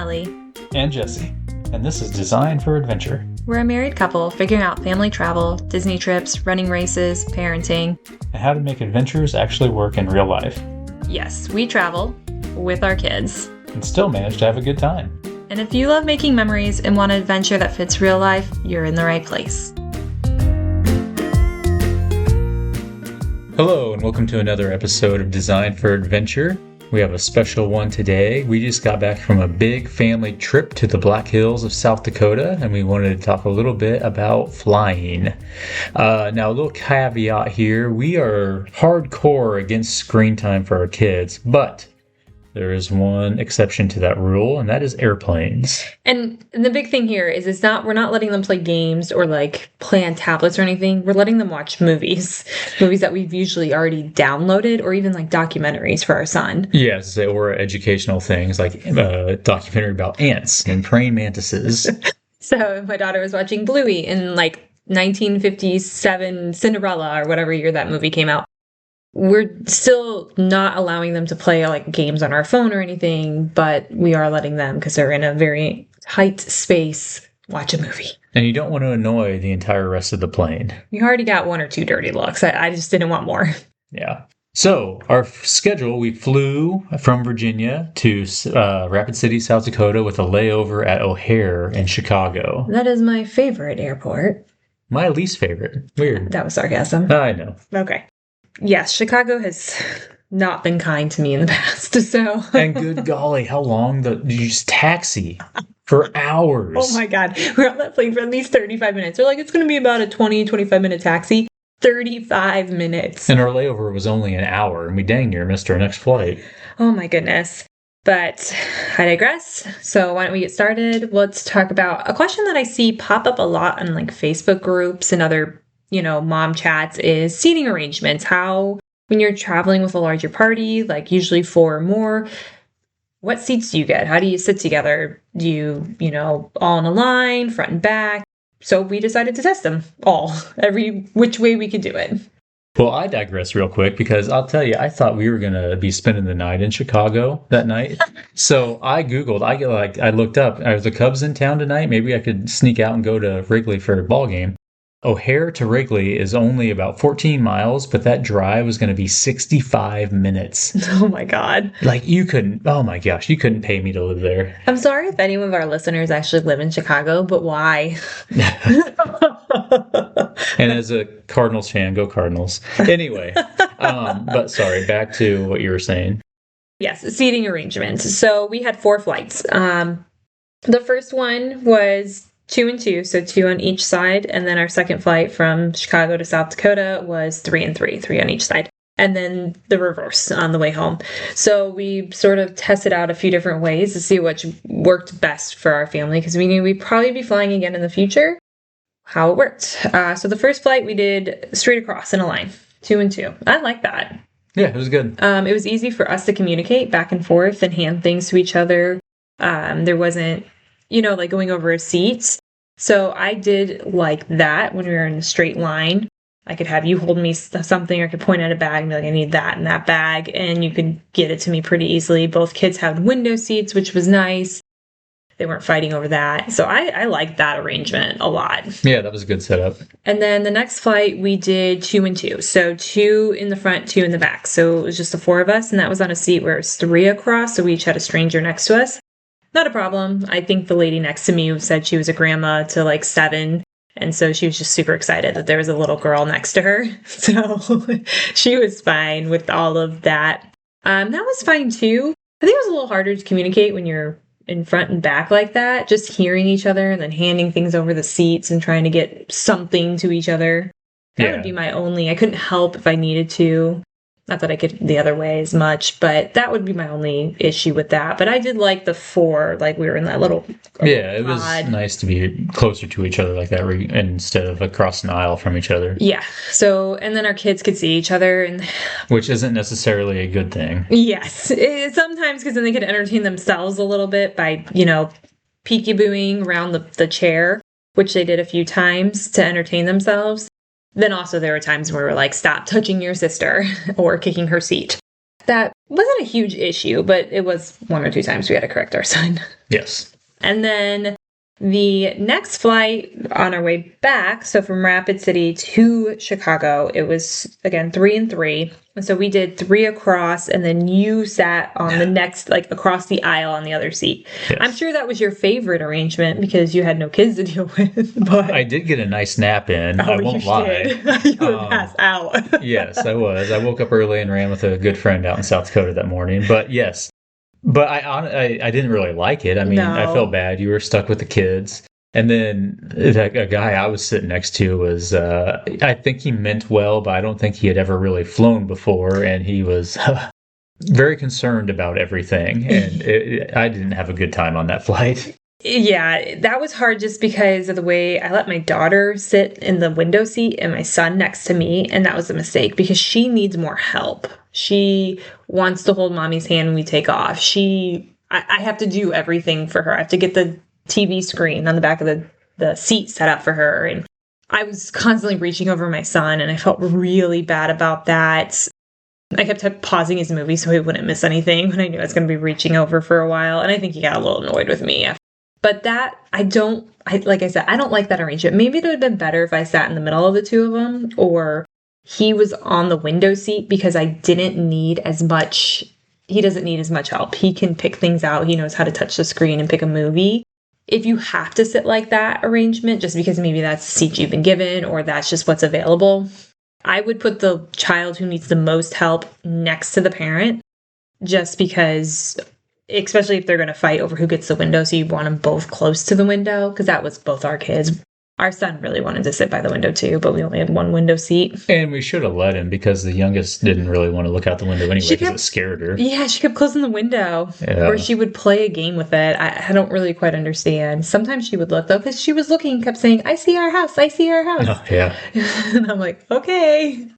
Ellie. And Jesse. And this is Design for Adventure. We're a married couple figuring out family travel, Disney trips, running races, parenting, And how to make adventures actually work in real life. Yes, we travel with our kids. And still manage to have a good time. And if you love making memories and want an adventure that fits real life, you're in the right place. Hello, and welcome to another episode of Design for Adventure. We have a special one today. We just got back from a big family trip to the Black Hills of South Dakota, and we wanted to talk a little bit about flying. Now, a little caveat here. We are hardcore against screen time for our kids, but there is one exception to that rule, and that is airplanes. And the big thing here is we're not letting them play games or play on tablets or anything. We're letting them watch movies that we've usually already downloaded, or even documentaries for our son. Yes, or educational things like a documentary about ants and praying mantises. So my daughter was watching Bluey in 1957 Cinderella or whatever year that movie came out. We're still not allowing them to play games on our phone or anything, but we are letting them, because they're in a very tight space, watch a movie. And you don't want to annoy the entire rest of the plane. We already got one or two dirty looks. I just didn't want more. Yeah. So our schedule, we flew from Virginia to Rapid City, South Dakota with a layover at O'Hare in Chicago. That is my favorite airport. My least favorite. Weird. That was sarcasm. I know. Okay. Yes, Chicago has not been kind to me in the past, so... And good golly, how long did you just taxi for hours? Oh my God. We're on that plane for at least 35 minutes. They're it's going to be about a 25-minute taxi. 35 minutes. And our layover was only an hour, and we dang near missed our next flight. Oh my goodness. But I digress. So why don't we get started? Let's talk about a question that I see pop up a lot on Facebook groups and other mom chats is seating arrangements. How, when you're traveling with a larger party, usually four or more, what seats do you get? How do you sit together? Do you, all in a line, front and back? So we decided to test them all, every which way we could do it. Well, I digress real quick because I'll tell you, I thought we were going to be spending the night in Chicago that night. So I Googled, I looked up, are the Cubs in town tonight? Maybe I could sneak out and go to Wrigley for a ball game. O'Hare to Wrigley is only about 14 miles, but that drive was going to be 65 minutes. Oh my God. You couldn't pay me to live there. I'm sorry if any of our listeners actually live in Chicago, but why? And as a Cardinals fan, go Cardinals. Anyway, but sorry, back to what you were saying. Yes, seating arrangements. So we had 4 flights. The first one was 2 and 2, so 2 on each side. And then our second flight from Chicago to South Dakota was 3 and 3 on each side. And then the reverse on the way home. So we sort of tested out a few different ways to see which worked best for our family, because we knew we'd probably be flying again in the future, how it worked. So the first flight we did straight across in a line, 2 and 2. I like that. Yeah, it was good. It was easy for us to communicate back and forth and hand things to each other. There wasn't going over seats. So I did like that when we were in a straight line. I could have you hold me something, or I could point at a bag and be I need that in that bag. And you could get it to me pretty easily. Both kids had window seats, which was nice. They weren't fighting over that. So I liked that arrangement a lot. Yeah, that was a good setup. And then the next flight, we did 2 and 2. So 2 in the front, 2 in the back. So it was just the 4 of us. And that was on a seat where it was 3 across. So we each had a stranger next to us. Not a problem. I think the lady next to me said she was a grandma to 7. And so she was just super excited that there was a little girl next to her. So she was fine with all of that. That was fine too. I think it was a little harder to communicate when you're in front and back like that. Just hearing each other and then handing things over the seats and trying to get something to each other. That would be my only. I couldn't help if I needed to. Not that I could the other way as much, but that would be my only issue with that. But I did like the 4, we were in that little Yeah, it was nice to be closer to each other like that instead of across an aisle from each other. Yeah. So, and then our kids could see each other. Which isn't necessarily a good thing. Yes. Sometimes, because then they could entertain themselves a little bit by, peekabooing around the chair, which they did a few times to entertain themselves. Then also there were times where we were stop touching your sister or kicking her seat. that wasn't a huge issue, but it was 1 or 2 times we had to correct our son. Yes. And then the next flight on our way back, so from Rapid City to Chicago, it was, again, 3 and 3. And so we did 3 across, and then you sat on the next, like, across the aisle on the other seat. Yes. I'm sure that was your favorite arrangement because you had no kids to deal with. But I did get a nice nap in. I won't lie. You were passed out. Yes, I was. I woke up early and ran with a good friend out in South Dakota that morning. But yes. But I didn't really like it. I mean, No. I felt bad. You were stuck with the kids. And then a guy I was sitting next to was, I think he meant well, but I don't think he had ever really flown before. And he was very concerned about everything. And I didn't have a good time on that flight. Yeah, that was hard just because of the way I let my daughter sit in the window seat and my son next to me. And that was a mistake because she needs more help. She wants to hold mommy's hand when we take off. I have to do everything for her. I have to get the TV screen on the back of the seat set up for her. And I was constantly reaching over my son and I felt really bad about that. I kept pausing his movie so he wouldn't miss anything when I knew I was going to be reaching over for a while. And I think he got a little annoyed with me. But that, like I said, I don't like that arrangement. Maybe it would have been better if I sat in the middle of the two of them, or he was on the window seat because he doesn't need as much help. He can pick things out. He knows how to touch the screen and pick a movie. If you have to sit like that arrangement, just because maybe that's the seat you've been given or that's just what's available, I would put the child who needs the most help next to the parent, just because, especially if they're going to fight over who gets the window, so you want them both close to the window, because that was both our kids. Our son really wanted to sit by the window too, but we only had one window seat. And we should have let him because the youngest didn't really want to look out the window anyway because it scared her. Yeah, she kept closing the window. Yeah. Or she would play a game with it. I don't really quite understand. Sometimes she would look, though, because she was looking, kept saying, I see our house, I see our house. Oh, yeah. And I'm like, okay.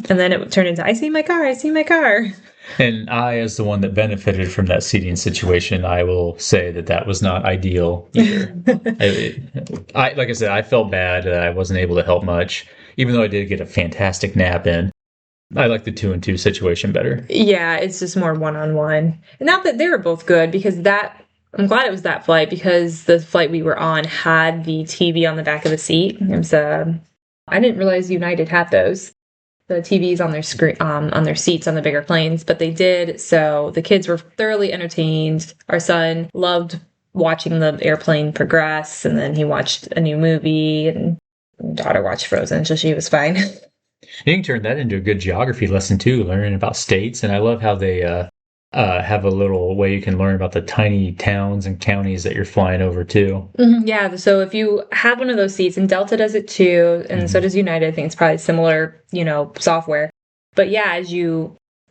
And then it would turn into, I see my car, I see my car. And I, as the one that benefited from that seating situation, I will say that was not ideal either. Like I said, I felt bad that I wasn't able to help much, even though I did get a fantastic nap in. I like the 2 and 2 situation better. Yeah, it's just more one-on-one. And not that they were both good, because I'm glad it was that flight, because the flight we were on had the TV on the back of the seat. It was, I didn't realize United had those. The TVs on their screen, on their seats on the bigger planes, but they did. So the kids were thoroughly entertained. Our son loved watching the airplane progress, and then he watched a new movie, and daughter watched Frozen, so she was fine. You can turn that into a good geography lesson too, learning about states. And I love how they have a little way you can learn about the tiny towns and counties that you're flying over too. Mm-hmm. Yeah, so if you have one of those seats, and Delta does it too, and so does United, I think it's probably similar, software. But yeah,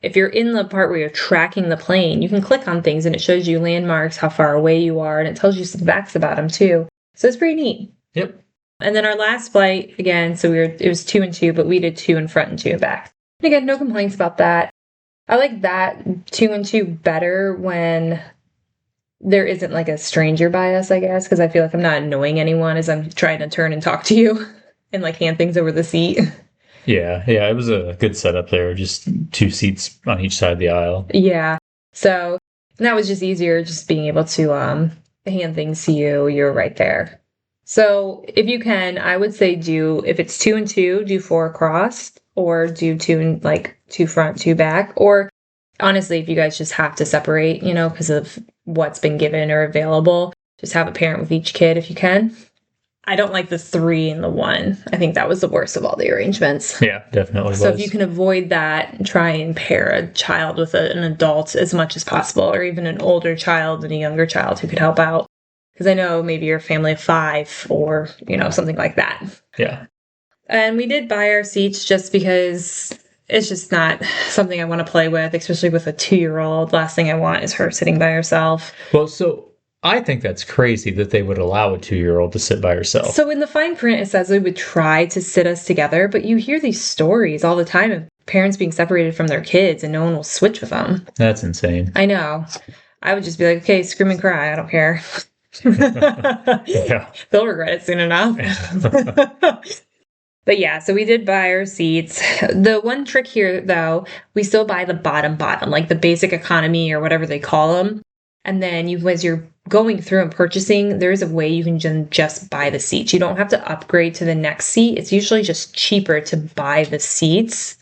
if you're in the part where you're tracking the plane, you can click on things and it shows you landmarks, how far away you are, and it tells you some facts about them too. So it's pretty neat. Yep. And then our last flight, again, so it was 2 and 2, but we did 2 in front and 2 in back. And again, no complaints about that. I like that 2 and 2 better when there isn't like a stranger by us, I guess, because I feel like I'm not annoying anyone as I'm trying to turn and talk to you and like hand things over the seat. Yeah, it was a good setup there, just 2 seats on each side of the aisle. Yeah, so that was just easier, just being able to hand things to you. You're right there. So if you can, I would say if it's 2 and 2, do 4 across, or do 2 and 2 front, 2 back. Or honestly, if you guys just have to separate, because of what's been given or available, just have a parent with each kid if you can. I don't like the 3 and the 1. I think that was the worst of all the arrangements. Yeah, definitely was. So if you can avoid that, try and pair a child with an adult as much as possible, or even an older child and a younger child who could help out. Because I know maybe you're a family of 5 or, something like that. Yeah. And we did buy our seats just because it's just not something I want to play with, especially with a 2-year-old. Last thing I want is her sitting by herself. Well, so I think that's crazy that they would allow a 2-year-old to sit by herself. So in the fine print, it says they would try to sit us together, but you hear these stories all the time of parents being separated from their kids and no one will switch with them. That's insane. I know. I would just be like, okay, scream and cry. I don't care. Yeah. They'll regret it soon enough. But yeah, so we did buy our seats. The one trick here, though, we still buy the bottom, like the basic economy or whatever they call them. And then as you're going through and purchasing, there's a way you can just buy the seats. You don't have to upgrade to the next seat. It's usually just cheaper to buy the seats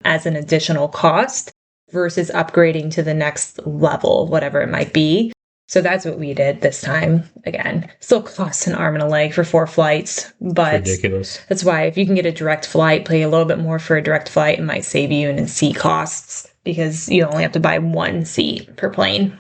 as an additional cost versus upgrading to the next level, whatever it might be. So that's what we did this time. Again, still costs an arm and a leg for 4 flights, but Ridiculous. That's why if you can get a direct flight, pay a little bit more for a direct flight, it might save you in seat costs because you only have to buy 1 seat per plane.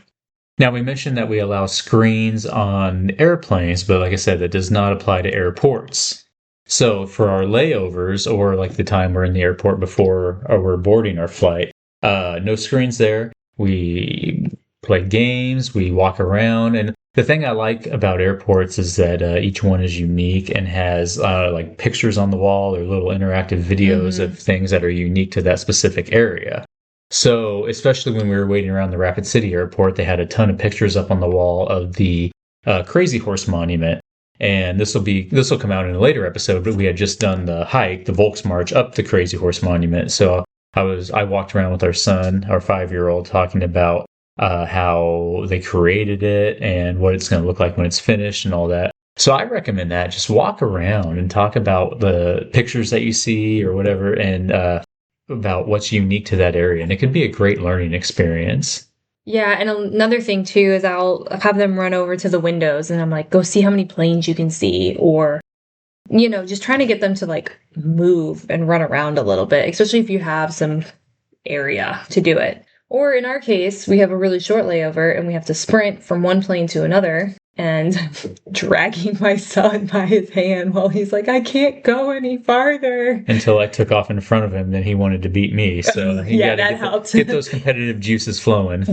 Now, we mentioned that we allow screens on airplanes, but like I said, that does not apply to airports. So for our layovers, or like the time we're in the airport before we're boarding our flight, no screens there. We play games, we walk around, and the thing I like about airports is that each one is unique and has like pictures on the wall or little interactive videos of things that are unique to that specific area. So, especially when we were waiting around the Rapid City Airport, they had a ton of pictures up on the wall of the Crazy Horse Monument. And this will come out in a later episode, but we had just done the hike, the Volksmarch up the Crazy Horse Monument. So I walked around with our son, our 5-year-old, talking about how they created it and what it's going to look like when it's finished and all that. So I recommend that. Just walk around and talk about the pictures that you see or whatever, and about what's unique to that area. And it could be a great learning experience. Yeah, and another thing too is I'll have them run over to the windows and I'm like, go see how many planes you can see, or just trying to get them to like move and run around a little bit, especially if you have some area to do it. Or in our case, we have a really short layover and we have to sprint from one plane to another, and dragging my son by his hand while he's like, I can't go any farther. Until I took off in front of him, then he wanted to beat me. So that helped. Get those competitive juices flowing.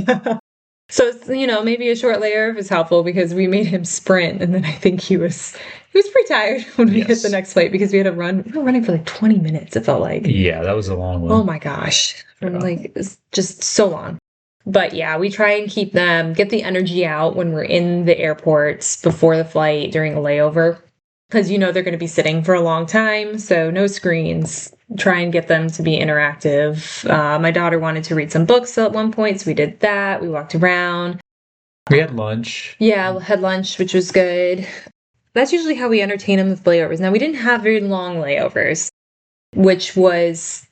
So it's, maybe a short layover is helpful because we made him sprint, and then I think he was pretty tired when we hit the next flight because we had to run. We were running for like 20 minutes, it felt like. Yeah, that was a long one. Oh my gosh. It's just so long. But yeah, we try and get the energy out when we're in the airports before the flight during a layover. Because they're going to be sitting for a long time, so no screens. Try and get them to be interactive. My daughter wanted to read some books at one point, so we did that. We walked around. We had lunch. Yeah, we had lunch, which was good. That's usually how we entertain them with layovers. Now, we didn't have very long layovers, which was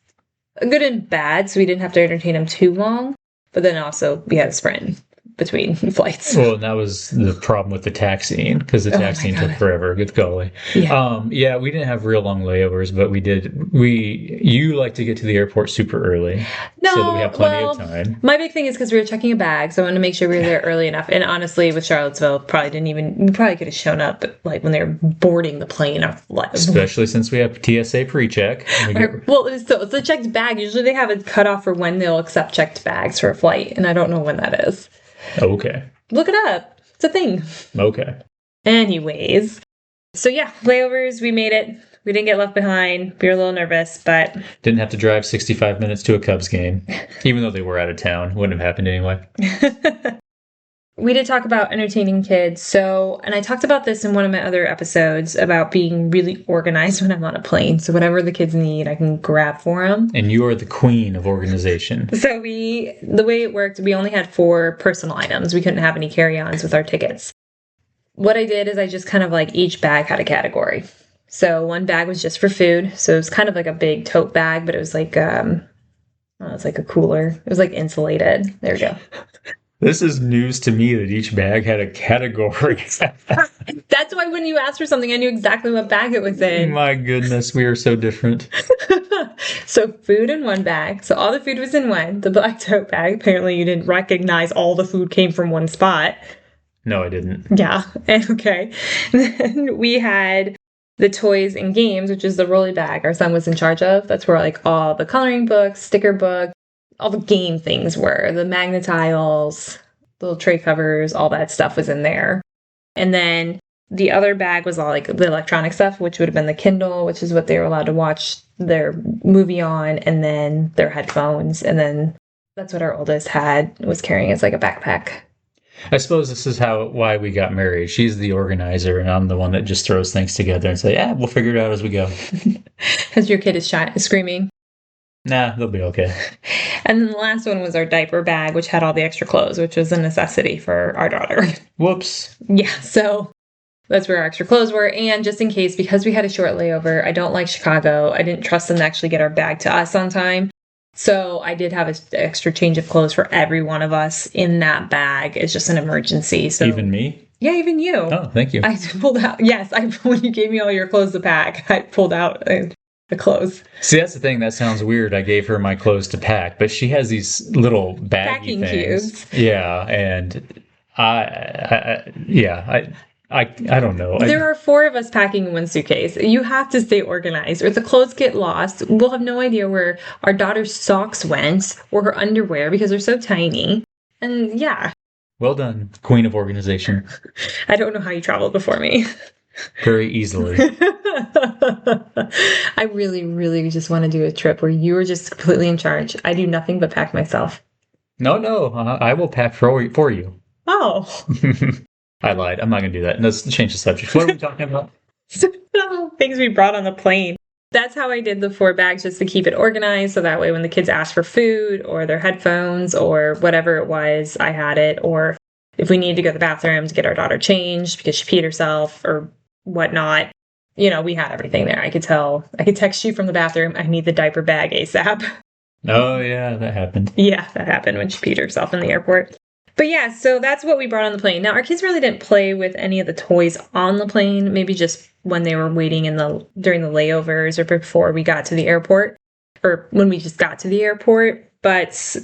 good and bad, so we didn't have to entertain them too long. But then also, we had a sprint between flights. Well, and that was the problem with the taxiing, because the taxiing took forever. Good golly. Yeah. We didn't have real long layovers, but you like to get to the airport super early. No, so that we have plenty of time. My big thing is because we were checking a bag, so I wanted to make sure we were there early enough. And honestly, with Charlottesville, we probably could have shown up like when they were boarding the plane. Especially since we have TSA pre-check. Well, it's a checked bag. Usually they have a cutoff for when they'll accept checked bags for a flight, and I don't know when that is. Okay. Look it up. It's a thing. Okay. Anyways. So yeah, layovers, we made it. We didn't get left behind. We were a little nervous, but... Didn't have to drive 65 minutes to a Cubs game. Even though they were out of town. Wouldn't have happened anyway. We did talk about entertaining kids. And I talked about this in one of my other episodes about being really organized when I'm on a plane. So whatever the kids need, I can grab for them. And you are the queen of organization. So the way it worked, we only had 4 personal items. We couldn't have any carry-ons with our tickets. What I did is I just kind of like each bag had a category. So one bag was just for food. So it was kind of like a big tote bag, but it was like, it was like a cooler. It was like insulated. There we go. This is news to me that each bag had a category. That's why when you asked for something, I knew exactly what bag it was in. My goodness, we are so different. So food in one bag. So all the food was in one. The black tote bag. Apparently you didn't recognize all the food came from one spot. No, I didn't. Yeah. Okay. Then we had the toys and games, which is the rolly bag our son was in charge of. That's where like all the coloring books, sticker book, all the game things were. The magnetiles, little tray covers, all that stuff was in there. And then the other bag was all like the electronic stuff, which would have been the Kindle, which is what they were allowed to watch their movie on, and then their headphones. And then that's what our oldest was carrying as like a backpack. I suppose this is why we got married. She's the organizer, and I'm the one that just throws things together and say, we'll figure it out as we go. As your kid is screaming. Nah, they'll be okay. And then the last one was our diaper bag, which had all the extra clothes, which was a necessity for our daughter. Whoops. Yeah, so that's where our extra clothes were. And just in case, because we had a short layover, I don't like Chicago. I didn't trust them to actually get our bag to us on time. So I did have an extra change of clothes for every one of us in that bag. It's just an emergency. So Even me? Yeah, even you. Oh, thank you. I pulled out. Yes, when you gave me all your clothes to pack, I pulled out the clothes. See, that's the thing. That sounds weird. I gave her my clothes to pack, but she has these little baggy Packing things. cubes. Yeah, and I don't know. There are 4 of us packing in one suitcase. You have to stay organized, or if the clothes get lost, we'll have no idea where our daughter's socks went or her underwear because they're so tiny. And yeah. Well done, queen of organization. I don't know how you traveled before me. Very easily. I really, really just want to do a trip where you are just completely in charge. I do nothing but pack myself. No, I will pack for you. Oh. I lied. I'm not going to do that. Let's change the subject. What are we talking about? Things we brought on the plane. That's how I did the 4 bags, just to keep it organized. So that way when the kids asked for food or their headphones or whatever it was, I had it. Or if we needed to go to the bathroom to get our daughter changed because she peed herself or whatnot, we had everything there. I could text you from the bathroom, I need the diaper bag ASAP. Oh, yeah, that happened. Yeah, that happened when she peed herself in the airport. But yeah, so that's what we brought on the plane. Now, our kids really didn't play with any of the toys on the plane, maybe just when they were waiting during the layovers or before we got to the airport, or when we just got to the airport. But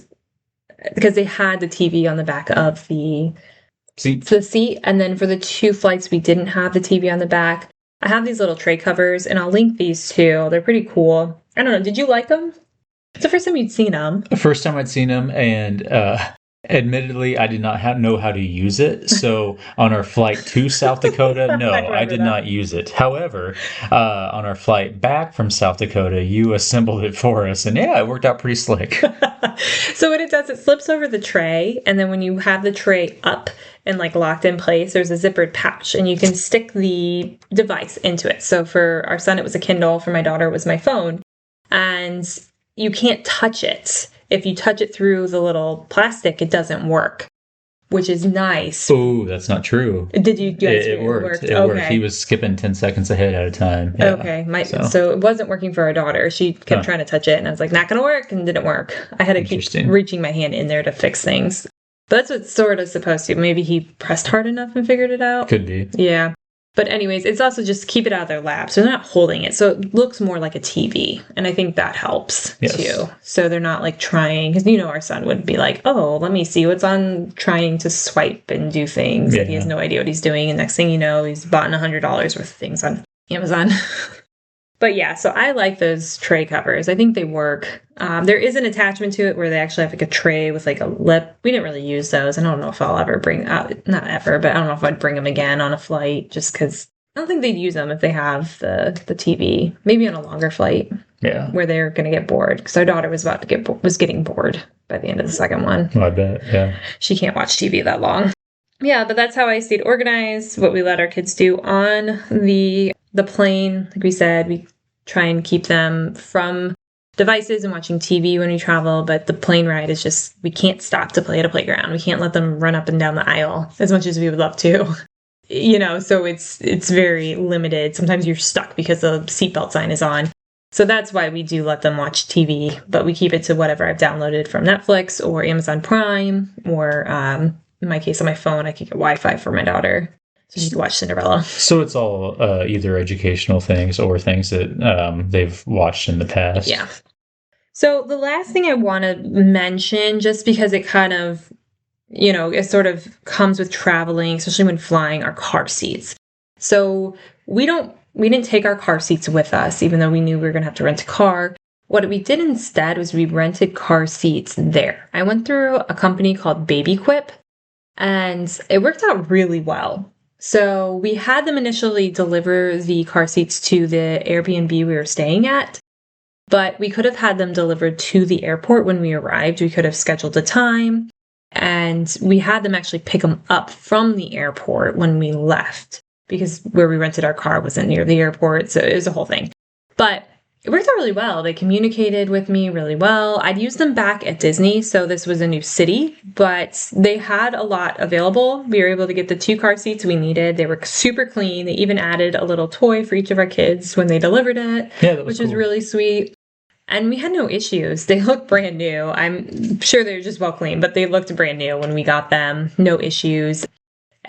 because they had the TV on the back of the seat, and then for the 2 flights, we didn't have the TV on the back. I have these little tray covers, and I'll link these too. They're pretty cool. I don't know. Did you like them? It's the first time you'd seen them. The first time I'd seen them, and admittedly, I did not know how to use it. So on our flight to South Dakota, no, I did not use it. However, on our flight back from South Dakota, you assembled it for us. And yeah, it worked out pretty slick. So what it does, it flips over the tray. And then when you have the tray up and locked in place, there's a zippered pouch and you can stick the device into it. So for our son, it was a Kindle. For my daughter, it was my phone. And you can't touch it. If you touch it through the little plastic, it doesn't work, which is nice. Oh, that's not true. Did you guys? It worked. It worked. He was skipping 10 seconds ahead at a time. Yeah. Okay. So it wasn't working for our daughter. She kept trying to touch it, and I was like, not going to work, and didn't work. I had to keep reaching my hand in there to fix things. But that's what it's sort of supposed to. Maybe he pressed hard enough and figured it out. Could be. Yeah. But anyways, it's also just keep it out of their lap. So they're not holding it. So it looks more like a TV. And I think that helps too. So they're not trying, because our son would be like, oh, let me see what's on, trying to swipe and do things. Yeah. And he has no idea what he's doing. And next thing you know, he's bought $100 worth of things on Amazon. But yeah, so I like those tray covers. I think they work. There is an attachment to it where they actually have a tray with a lip. We didn't really use those. I don't know if I'll ever not ever, but I don't know if I'd bring them again on a flight, just because I don't think they'd use them if they have the TV. Maybe on a longer flight. Yeah. Where they're going to get bored, because our daughter was getting bored by the end of the second one. Oh, I bet. Yeah. She can't watch TV that long. Yeah, but that's how I stayed organized. What we let our kids do on the plane, like we said, we try and keep them from devices and watching TV when we travel. But the plane ride is just, we can't stop to play at a playground. We can't let them run up and down the aisle as much as we would love to. So it's very limited. Sometimes you're stuck because the seatbelt sign is on. So that's why we do let them watch TV, but we keep it to whatever I've downloaded from Netflix or Amazon Prime, or in my case on my phone, I can get Wi-Fi for my daughter so she can watch Cinderella. So it's all either educational things or things that they've watched in the past. Yeah. So the last thing I want to mention, just because it kind of, it sort of comes with traveling, especially when flying, are car seats. So we didn't take our car seats with us, even though we knew we were going to have to rent a car. What we did instead was we rented car seats there. I went through a company called BabyQuip, and it worked out really well. So we had them initially deliver the car seats to the Airbnb we were staying at, but we could have had them delivered to the airport when we arrived. We could have scheduled a time, and we had them actually pick them up from the airport when we left, because where we rented our car wasn't near the airport, so it was a whole thing. But It worked out really well. They communicated with me really well. I'd used them back at Disney, so this was a new city, but they had a lot available. We were able to get the 2 car seats we needed. They were super clean. They even added a little toy for each of our kids when they delivered it, which was really sweet. And we had no issues. They looked brand new. I'm sure they were just well cleaned, but they looked brand new when we got them. No issues.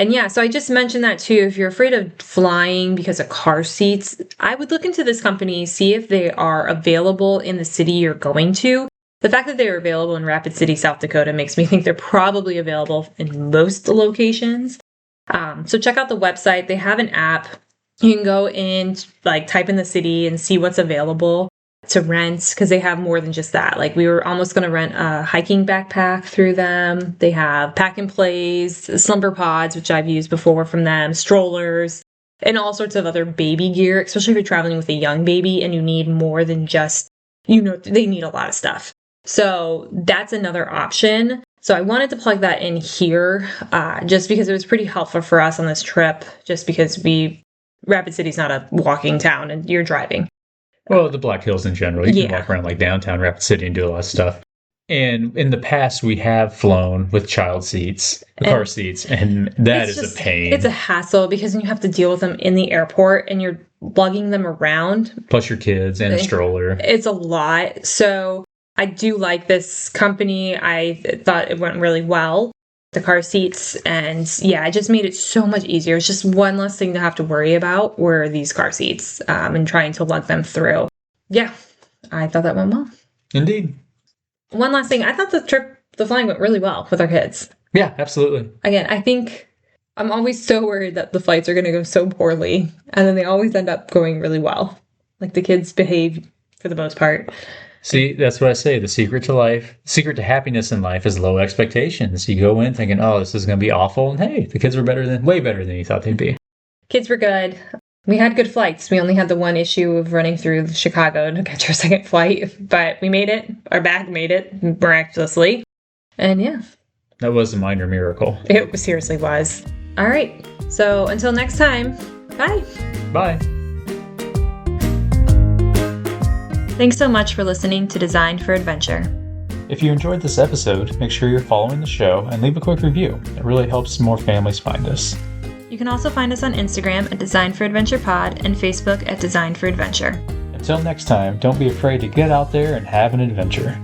And yeah, so I just mentioned that too. If you're afraid of flying because of car seats, I would look into this company, see if they are available in the city you're going to. The fact that they are available in Rapid City, South Dakota makes me think they're probably available in most locations. So check out the website. They have an app. You can go in, type in the city and see what's available to rent, because they have more than just that. We were almost going to rent a hiking backpack through them. They have pack and plays, slumber pods, which I've used before from them, strollers, and all sorts of other baby gear, especially if you're traveling with a young baby and you need more than just, they need a lot of stuff. So that's another option. So I wanted to plug that in here just because it was pretty helpful for us on this trip, just because Rapid City's not a walking town and you're driving. Well, the Black Hills in general. You can walk around downtown Rapid City and do a lot of stuff. And in the past, we have flown with child seats, car seats, and that is a pain. It's a hassle because you have to deal with them in the airport and you're lugging them around. Plus your kids and a stroller. It's a lot. So I do like this company. I thought it went really well, the car seats. And yeah, it just made it so much easier. It's just one less thing to have to worry about were these car seats and trying to lug them through. Yeah, I thought that went well. Indeed. One last thing. I thought the flying went really well with our kids. Yeah, absolutely. Again, I think I'm always so worried that the flights are going to go so poorly, and then they always end up going really well. The kids behave for the most part. See, that's what I say. The secret to happiness in life is low expectations. You go in thinking, oh, this is going to be awful. And hey, the kids were way better than you thought they'd be. Kids were good. We had good flights. We only had the one issue of running through Chicago to catch our second flight, but we made it. Our bag made it miraculously. And yeah. That was a minor miracle. It seriously was. All right. So until next time, bye. Bye. Thanks so much for listening to Designed for Adventure. If you enjoyed this episode, make sure you're following the show and leave a quick review. It really helps more families find us. You can also find us on Instagram at Designed for Adventure Pod and Facebook at Designed for Adventure. Until next time, don't be afraid to get out there and have an adventure.